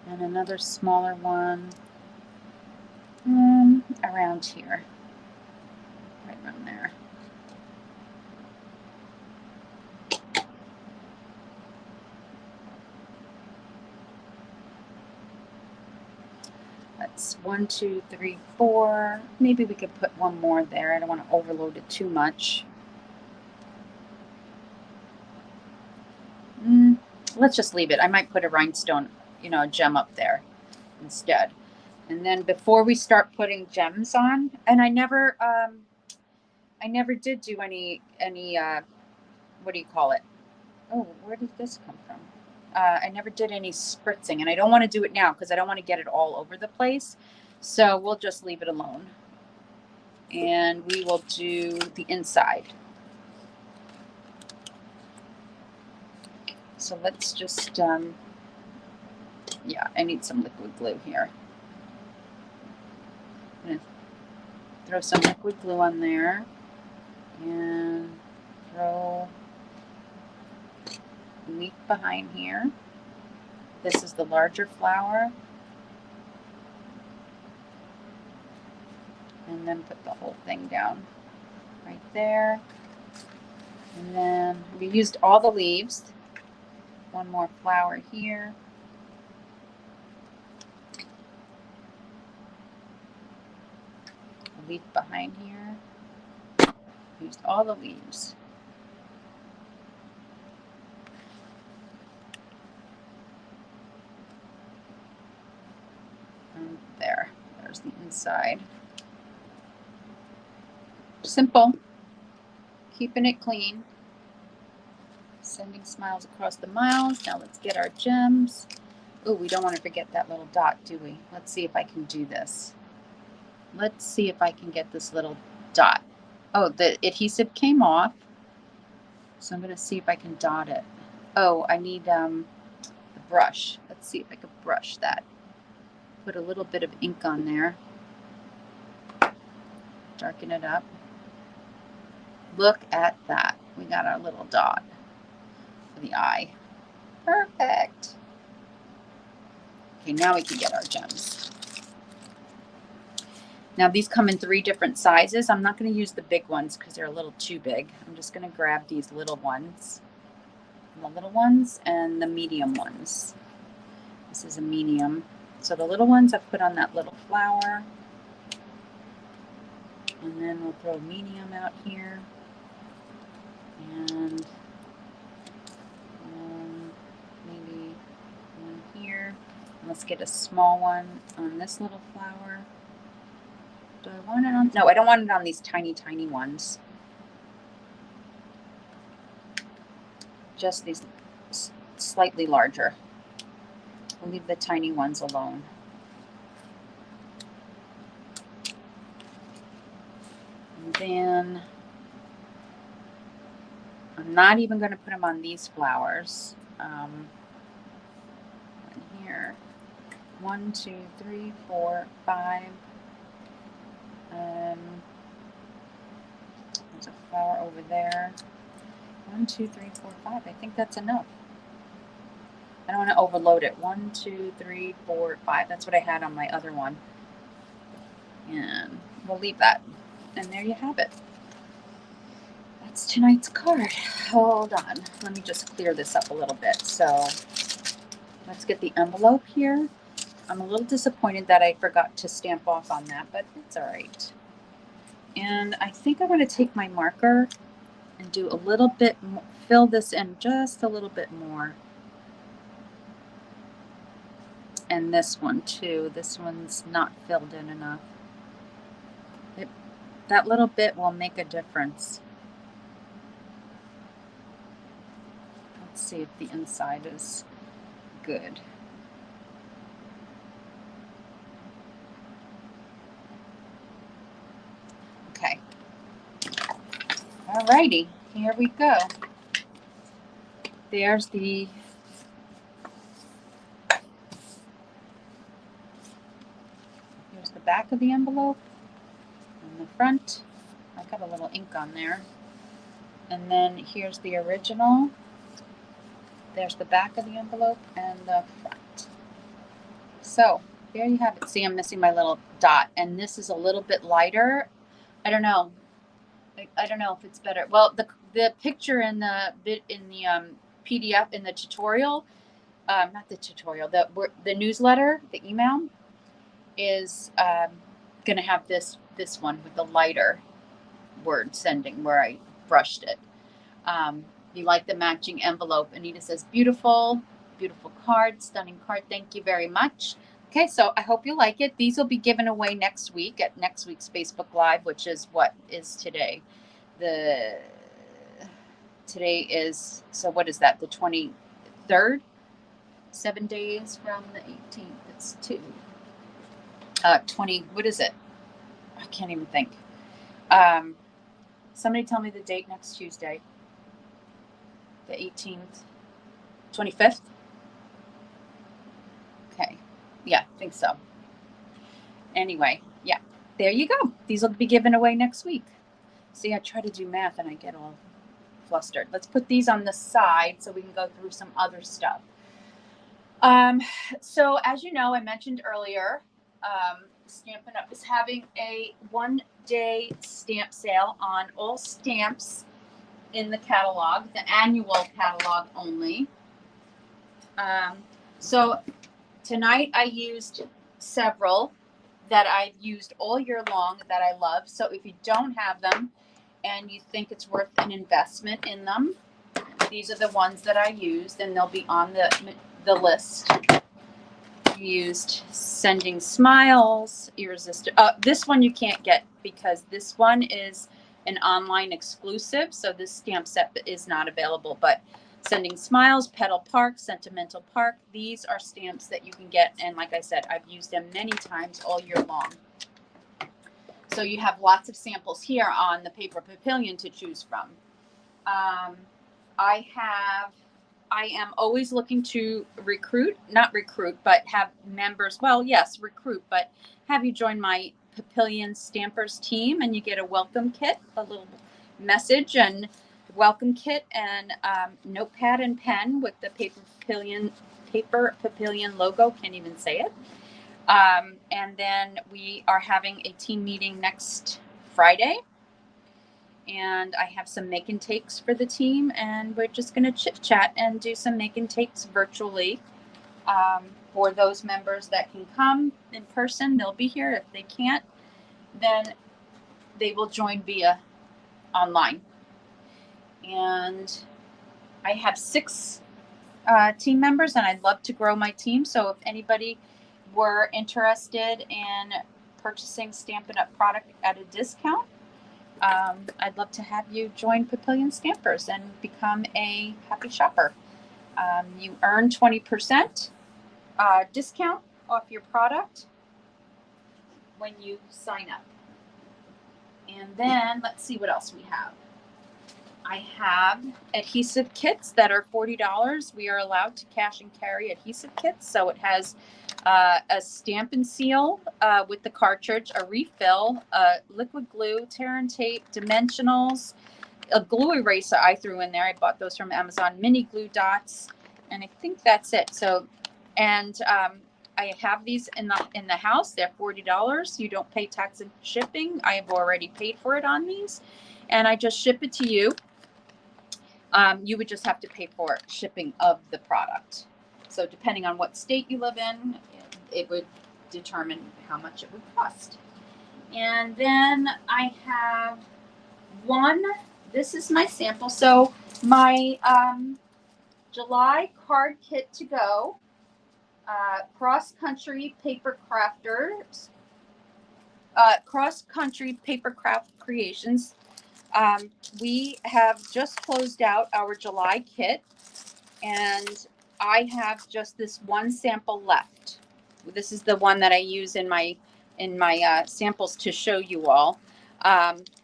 And another smaller one around here, right around there. That's 1, 2, 3, 4. Maybe we could put one more there. I don't want to overload it too much. Let's just leave it. I might put a rhinestone, a gem up there instead. And then before we start putting gems on, and I never did do any what do you call it? Oh, where did this come from? I never did any spritzing, and I don't want to do it now because I don't want to get it all over the place. So we'll just leave it alone. And we will do the inside. So let's just, yeah, I need some liquid glue here. I'm going to throw some liquid glue on there and throw a leaf behind here. This is the larger flower. And then put the whole thing down right there. And then we used all the leaves. One more flower here. A leaf behind here. Used all the leaves. And there's the inside. Simple. Keeping it clean. Sending smiles across the miles. Now let's get our gems. Oh, we don't want to forget that little dot, do we? Let's see if I can do this. Let's see if I can get this little dot. Oh, the adhesive came off. So I'm going to see if I can dot it. Oh, I need the brush. Let's see if I can brush that. Put a little bit of ink on there. Darken it up. Look at that. We got our little dot for the eye. Perfect. Okay, now we can get our gems. Now these come in 3 different sizes. I'm not going to use the big ones because they're a little too big. I'm just going to grab these little ones. The little ones and the medium ones. This is a medium. So the little ones I put on that little flower. And then we'll throw medium out here. And maybe one here. Let's get a small one on this little flower. Do I want it on? No, I don't want it on these tiny, tiny ones. Just these slightly larger. We'll leave the tiny ones alone. And then I'm not even going to put them on these flowers. Here, 1, 2, 3, 4, 5. There's a flower over there. 1, 2, 3, 4, 5. I think that's enough. I don't want to overload it. 1, 2, 3, 4, 5. That's what I had on my other one. And we'll leave that. And there you have it. That's tonight's card. Hold on. Let me just clear this up a little bit. So let's get the envelope here. I'm a little disappointed that I forgot to stamp off on that, but it's all right. And I think I'm going to take my marker and do a little bit more, fill this in just a little bit more. And this one too. This one's not filled in enough. That little bit will make a difference. Let's see if the inside is good. Okay. Alrighty, here we go. Here's the back of the envelope and the front. I got a little ink on there. And then here's the original. There's the back of the envelope and the front. So there you have it. See, I'm missing my little dot, and this is a little bit lighter. I don't know. I don't know if it's better. Well, the picture in the PDF in the tutorial, not the tutorial, the newsletter, the email is going to have this one with the lighter word sending where I brushed it. You like the matching envelope. Anita says, beautiful, beautiful card, stunning card. Thank you very much. Okay, so I hope you like it. These will be given away next week at next week's Facebook Live, which is what is today. Today is, so what is that, the 23rd? 7 days from the 18th. It's 20, what is it? I can't even think. Somebody tell me the date next Tuesday. The 18th, 25th? Okay. Yeah, I think so. Anyway, yeah, there you go. These will be given away next week. See, I try to do math and I get all flustered. Let's put these on the side so we can go through some other stuff. So as you know, I mentioned earlier, Stampin' Up! Is having a 1-day stamp sale on all stamps in the catalog, the annual catalog only. So tonight I used several that I've used all year long that I love. So if you don't have them and you think it's worth an investment in them, these are the ones that I used, and they'll be on the list. Used Sending Smiles, Irresistible. This one you can't get because this one is an online exclusive, so this stamp set is not available. But Sending Smiles, Petal Park, Sentimental Park, these are stamps that you can get, and like I said, I've used them many times all year long. So you have lots of samples here on the Paper Papillion to choose from. I am always looking to not recruit, but have members, well, yes, recruit, but have you join my Papillion Stampers team, and you get a welcome kit, a little message and welcome kit, and notepad and pen with the Paper Papillion logo. Can't even say it. And then we are having a team meeting next Friday. And I have some make and takes for the team, and we're just going to chit chat and do some make and takes virtually. For those members that can come in person, they'll be here. If they can't, then they will join via online. And I have 6 team members, and I'd love to grow my team. So if anybody were interested in purchasing Stampin' Up! Product at a discount, I'd love to have you join Papillion Stampers and become a happy shopper. You earn 20% discount off your product when you sign up. And then let's see what else we have. I have adhesive kits that are $40. We are allowed to cash and carry adhesive kits. So it has a stamp and seal with the cartridge, a refill, liquid glue, tear and tape, dimensionals, a glue eraser I threw in there. I bought those from Amazon, mini glue dots, and I think that's it. So, and I have these in the house. They're $40. You don't pay tax and shipping. I have already paid for it on these, and I just ship it to you. You would just have to pay for shipping of the product. So depending on what state you live in, it would determine how much it would cost. And then I have one. This is my sample. So my July card kit to go. Cross country paper crafters. Cross country paper craft creations. We have just closed out our July kit, and I have just this one sample left. This is the one that I use in my samples to show you all.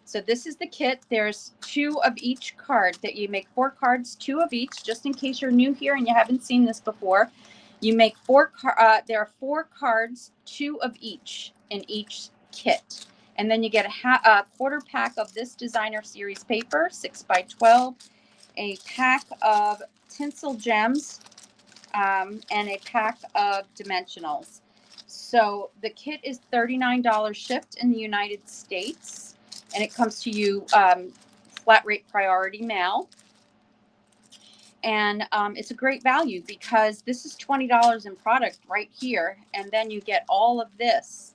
So this is the kit. There's 2 of each card. That you make 4 cards, 2 of each, just in case you're new here and you haven't seen this before. You make 4. There are 4 cards, 2 of each in each kit. And then you get a quarter pack of this designer series paper, 6x12, a pack of tinsel gems, and a pack of dimensionals. So the kit is $39 shipped in the United States, and it comes to you flat rate priority mail. And it's a great value because this is $20 in product right here, and then you get all of this.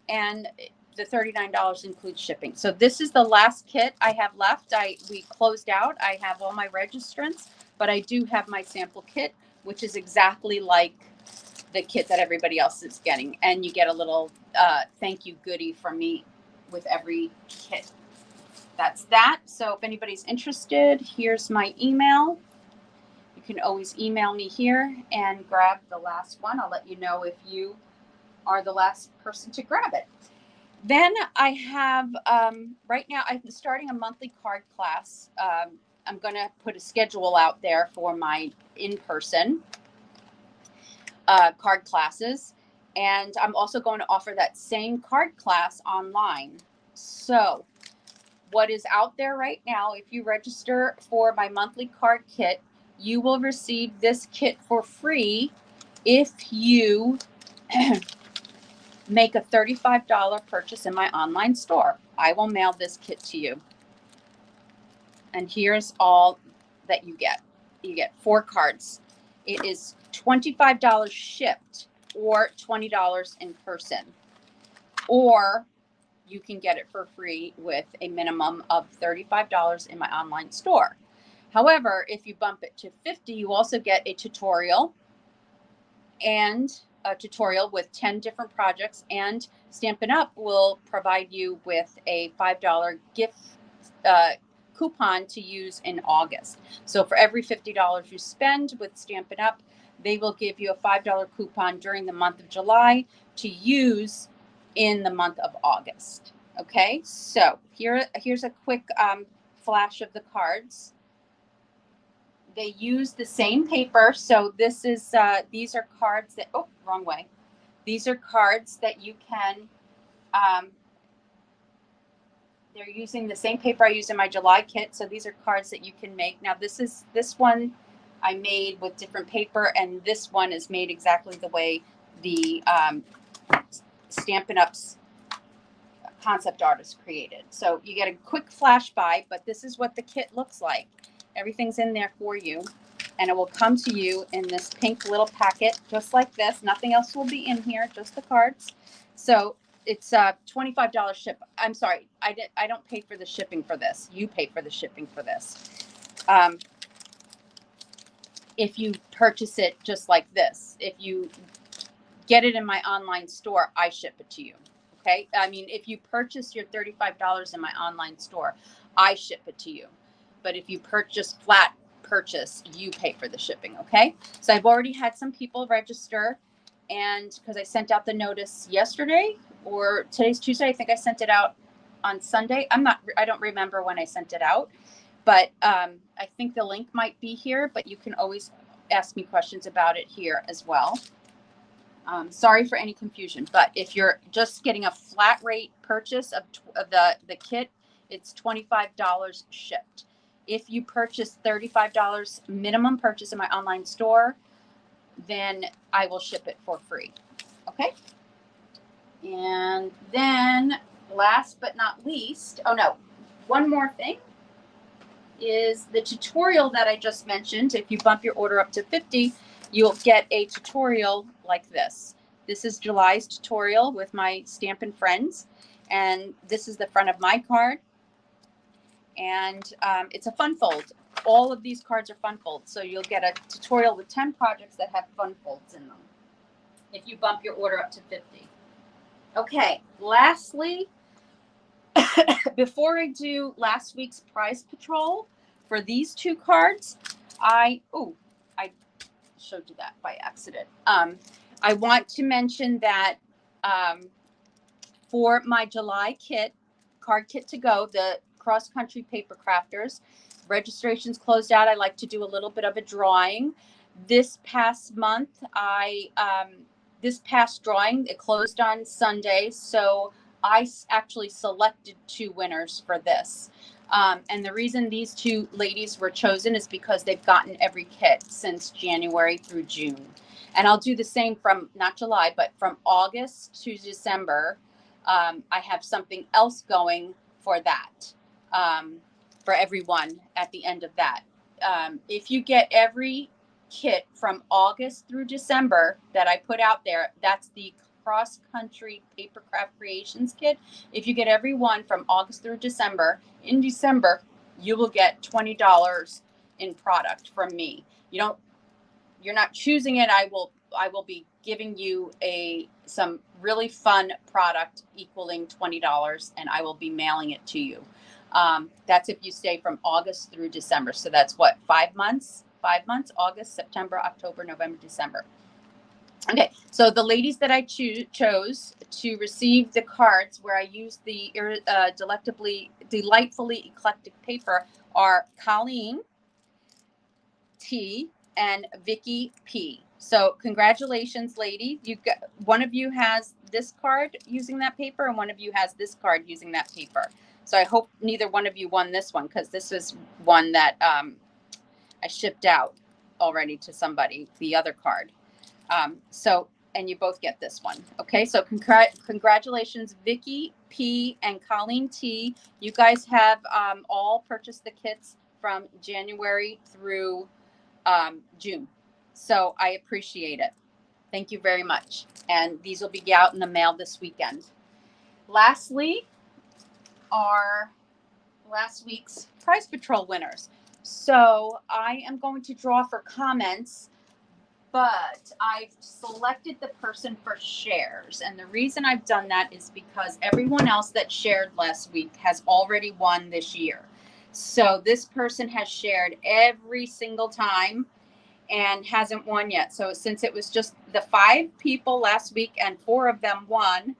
And the $39 includes shipping. So this is the last kit I have left. We closed out. I have all my registrants, but I do have my sample kit, which is exactly like the kit that everybody else is getting. And you get a little thank you goodie from me with every kit. That's that. So if anybody's interested, here's my email. You can always email me here and grab the last one. I'll let you know if you are the last person to grab it. Then I have, right now, I'm starting a monthly card class. I'm going to put a schedule out there for my in-person card classes. And I'm also going to offer that same card class online. So what is out there right now, if you register for my monthly card kit, you will receive this kit for free if you make a $35 purchase in my online store. I will mail this kit to you. And here's all that you get. You get 4 cards. It is $25 shipped or $20 in person. Or you can get it for free with a minimum of $35 in my online store. However, if you bump it to $50, you also get a tutorial with 10 different projects, and Stampin' Up! Will provide you with a $5 gift coupon to use in August. So for every $50 you spend with Stampin' Up!, they will give you a $5 coupon during the month of July to use in the month of August. Okay, so here's a quick flash of the cards. They use the same paper. So this is these are cards that, oh, wrong way. These are cards that you can, they're using the same paper I use in my July kit. So these are cards that you can make. Now this one I made with different paper, and this one is made exactly the way the Stampin' Up's concept artist created. So you get a quick flash buy, but this is what the kit looks like. Everything's in there for you, and it will come to you in this pink little packet, just like this. Nothing else will be in here, just the cards. So it's $25 ship. I'm sorry, I don't pay for the shipping for this. You pay for the shipping for this. if you purchase it just like this. If you get it in my online store, I ship it to you. Okay. I mean, if you purchase your $35 in my online store, I ship it to you. But if you purchase flat purchase, you pay for the shipping. Okay. So I've already had some people register, and because I sent out the notice yesterday, or today's Tuesday, I think I sent it out on Sunday. I don't remember when I sent it out, but I think the link might be here, but you can always ask me questions about it here as well. Sorry for any confusion, but if you're just getting a flat rate purchase of the kit, it's $25 shipped. If you purchase $35 minimum purchase in my online store, then I will ship it for free. Okay. And then last but not least, oh no, one more thing is the tutorial that I just mentioned. If you bump your order up to 50, you'll get a tutorial like this. This is July's tutorial with my Stampin' Friends, and this is the front of my card. And it's a fun fold. All of these cards are fun folds, so you'll get a tutorial with 10 projects that have fun folds in them if you bump your order up to 50. Okay, lastly, before I do last week's prize patrol for these two cards, I showed you that by accident. I want to mention that for my July kit, card kit to go, the cross country paper crafters, registration's closed out. I like to do a little bit of a drawing. This past month, this past drawing, it closed on Sunday, so I actually selected 2 winners for this. And the reason these 2 ladies were chosen is because they've gotten every kit since January through June. And I'll do the same from not July, but from August to December. I have something else going for that, for everyone at the end of that. If you get every kit from August through December that I put out there, that's the cross country paper craft creations kit. If you get every one from August through December, in December you will get $20 in product from me. You're not choosing it. I will be giving you some really fun product equaling $20, and I will be mailing it to you. That's if you stay from August through December. So that's what, 5 months? 5 months, August, September, October, November, December. Okay, so the ladies that I chose to receive the cards where I used the delightfully eclectic paper are Colleen T and Vicky P. So congratulations, ladies. One of you has this card using that paper, and one of you has this card using that paper. So I hope neither one of you won this one, because this is one that I shipped out already to somebody, the other card. And you both get this one. Okay, so congratulations, Vicky P and Colleen T. You guys have all purchased the kits from January through June. So I appreciate it. Thank you very much. And these will be out in the mail this weekend. Lastly, are last week's Prize Patrol winners. So I am going to draw for comments, but I've selected the person for shares. And the reason I've done that is because everyone else that shared last week has already won this year. So this person has shared every single time and hasn't won yet. So since it was just the 5 people last week and 4 of them won,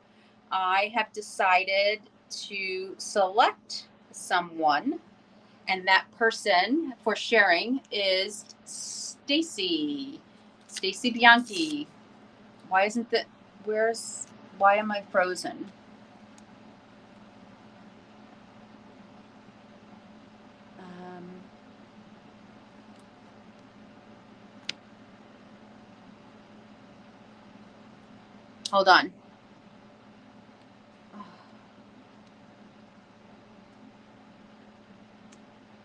I have decided to select someone, and that person for sharing is Stacy Bianchi. Why am I frozen? Hold on.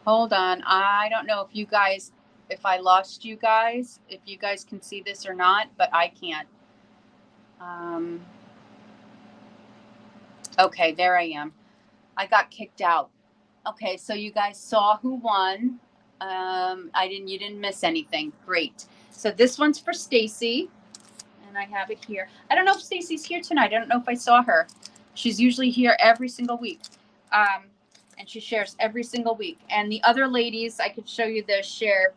Hold on. I don't know if I lost you guys, if you guys can see this or not, but I can't. Okay, there I am. I got kicked out. Okay, so you guys saw who won. You didn't miss anything. Great. So this one's for Stacy, and I have it here. I don't know if Stacy's here tonight. I don't know if I saw her. She's usually here every single week. And she shares every single week. And the other ladies, I could show you their share.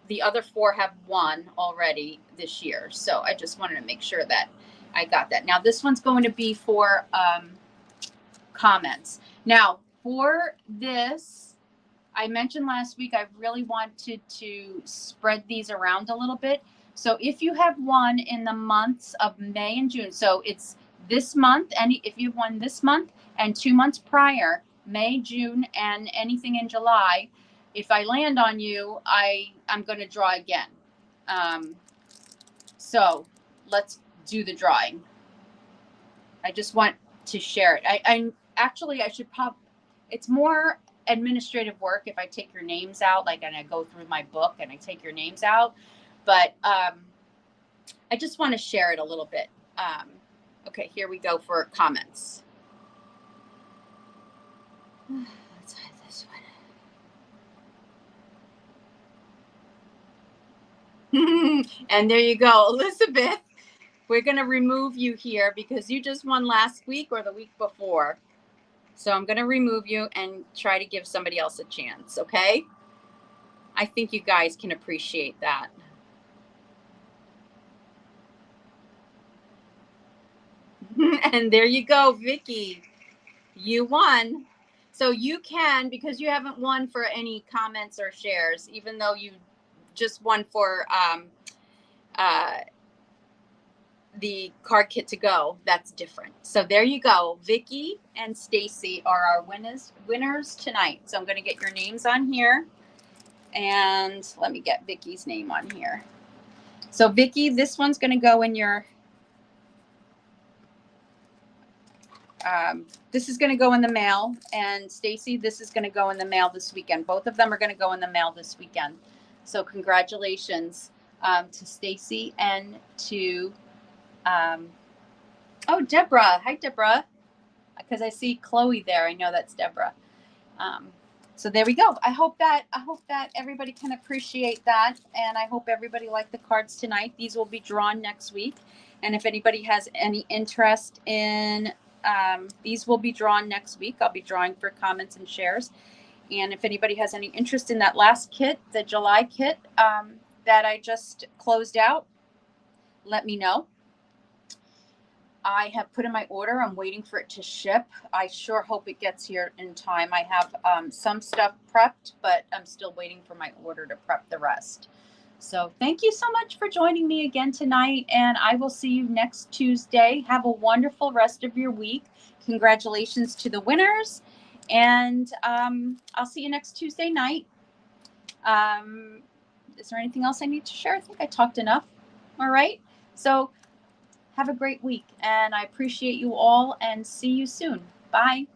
The other 4 have won already this year. So I just wanted to make sure that I got that. Now this one's going to be for comments. Now for this, I mentioned last week, I really wanted to spread these around a little bit. So if you have won in the months of May and June, so it's this month, and if you've won this month and 2 months prior, May, June, and anything in July, if I land on you, I'm going to draw again. So let's do the drawing. I just want to share it. I should it's more administrative work if I take your names out, like, and I go through my book and I take your names out, but I just want to share it a little bit. Okay, here we go for comments. Let's hide this one. And there you go, Elizabeth. We're going to remove you here because you just won last week or the week before. So I'm going to remove you and try to give somebody else a chance, okay? I think you guys can appreciate that. And there you go, Vicky. You won. So you can, because you haven't won for any comments or shares, even though you just won for the card kit to go, that's different. So there you go. Vicky and Stacy are our winners tonight. So I'm going to get your names on here, and let me get Vicky's name on here. So Vicky, this one's going to go in your this is going to go in the mail, and Stacy, this is going to go in the mail this weekend. Both of them are going to go in the mail this weekend. So congratulations to Stacy and to oh, Deborah. Hi, Deborah. Because I see Chloe there. I know that's Deborah. So there we go. I hope that everybody can appreciate that, and I hope everybody liked the cards tonight. These will be drawn next week, and if anybody has any interest in these will be drawn next week. I'll be drawing for comments and shares. And if anybody has any interest in that last kit, the July kit that I just closed out, let me know. I have put in my order. I'm waiting for it to ship. I sure hope it gets here in time. I have some stuff prepped, but I'm still waiting for my order to prep the rest. So thank you so much for joining me again tonight, and I will see you next Tuesday. Have a wonderful rest of your week. Congratulations to the winners, and I'll see you next Tuesday night. Is there anything else I need to share? I think I talked enough. All right. So have a great week, and I appreciate you all, and see you soon. Bye.